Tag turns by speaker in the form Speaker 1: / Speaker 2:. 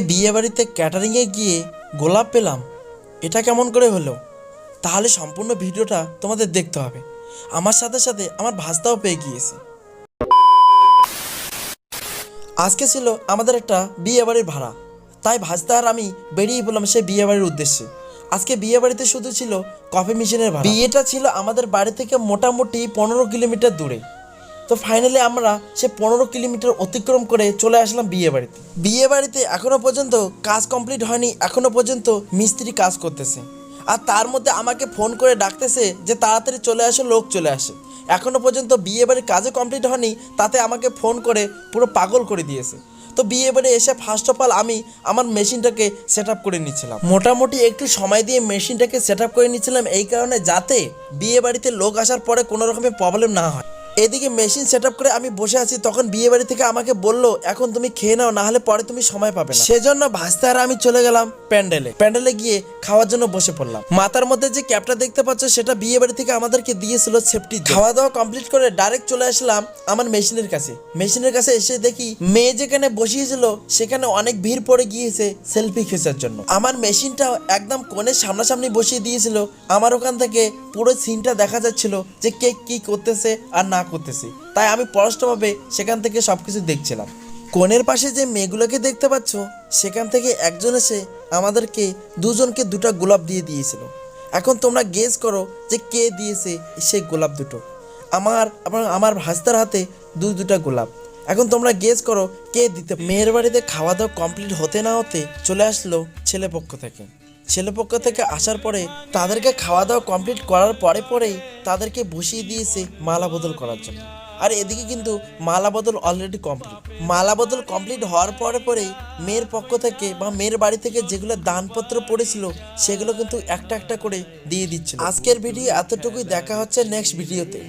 Speaker 1: বিয়ে বাড়িতে ক্যাটারিংয়ে গিয়ে গোলাপ পেলাম, এটা কেমন করে হলো? তাহলে সম্পূর্ণ ভিডিওটা তোমাদের দেখতে হবে। আমার সাথে সাথে আমার ভাস্তাও পেয়ে গিয়েছে। আজকে ছিল আমাদের একটা বিয়ে বাড়ির ভাড়া, তাই ভাস্তা আর আমি বেরিয়ে পড়লাম সেই বিয়ে বাড়ির উদ্দেশ্যে। আজকে বিয়ে বাড়িতে শুধু ছিল কফি মেশিনের ভাড়া। বিয়েটা ছিল আমাদের বাড়ি থেকে মোটামুটি 15 কিলোমিটার দূরে। তো ফাইনালি আমরা সে 15 কিলোমিটার অতিক্রম করে চলে আসলাম বিয়ে বাড়িতে। বিয়ে বাড়িতে এখনো পর্যন্ত কাজ কমপ্লিট হয়নি, এখনো পর্যন্ত মিস্ত্রি কাজ করতেছে। আর তার মধ্যে আমাকে ফোন করে ডাকতেছে যে তাড়াতাড়ি চলে আসো, লোক চলে আসে। এখনো পর্যন্ত বিয়ে বাড়ির কাজে কমপ্লিট হয়নি, তাতে আমাকে ফোন করে পুরো পাগল করে দিয়েছে। তো বিয়ে বাড়ি এসে ফার্স্ট অফ অল আমি আমার মেশিনটাকে সেট আপ করে নিচ্ছিলাম। মোটামুটি একটু সময় দিয়ে মেশিনটাকে সেট আপ করে নিচ্ছিলাম, এই কারণে যাতে বিয়ে বাড়িতে লোক আসার পরে কোনো রকমের প্রবলেম না হয়। এদিকে মেশিন সেট আপ করে আমি বসে আছি, তখন বিয়ে বাড়ি থেকে আমাকে বললো এখন তুমি খেয়ে নাও, না হলে পরে তুমি সময় পাবে না। সেজন্য ভাস্তা আর আমি চলে গেলাম প্যান্ডেলে গিয়ে খাওয়ার জন্য বসে পড়লাম। মাথার মধ্যে যে ক্যাপটা দেখতে পাচ্ছ সেটা বিয়ে বাড়ি থেকে আমাদেরকে দিয়েছিল সেফটি। খাওয়া দাওয়া কমপ্লিট করে ডাইরেক্ট চলে আসলাম আমার মেশিনের কাছে এসে দেখি মেয়ে যেখানে বসিয়েছিল সেখানে অনেক ভিড় পড়ে গিয়েছে সেলফি খেঁচার জন্য। আমার মেশিনটাও একদম কোণের সামনাসামনি বসিয়ে দিয়েছিল। আমার ওখান থেকে পুরো সিনটা দেখা যাচ্ছিল যে কে কি করতেছে আর না করতেছি, তাই আমি স্পষ্টভাবে সেখান থেকে সবকিছু দেখছিলাম। কোণের পাশে যে মেয়েগুলোকে দেখতে পাচ্ছ সেখান থেকে একজন এসে আমাদেরকে দুজনকে দুটো গোলাপ দিয়ে দিয়েছিল। এখন তোমরা গেস করো যে কে দিয়েছে সেই গোলাপ দুটো। আমার ভাস্তার হাতে দুটা গোলাপ। এখন তোমরা গেস করো কে দিতে। মেয়ের বাড়িতে খাওয়া দাওয়া কমপ্লিট হতে না হতে চলে আসলো ছেলেপক্ষ থেকে আসার পরে তাদেরকে খাওয়া দাওয়া কমপ্লিট করার পরেই তাদেরকে বসিয়ে দিয়েছে মালা বদল করার জন্য। আর এদিকে কিন্তু মালা বদল অলরেডি কমপ্লিট হওয়ার পরেই মেয়ের পক্ষ থেকে বা মেয়ের বাড়ি থেকে যেগুলো দানপত্র পড়েছিল সেগুলো কিন্তু একটা একটা করে দিয়ে দিচ্ছিল। আজকের ভিডিও এতটুকুই, দেখা হচ্ছে নেক্সট ভিডিওতে।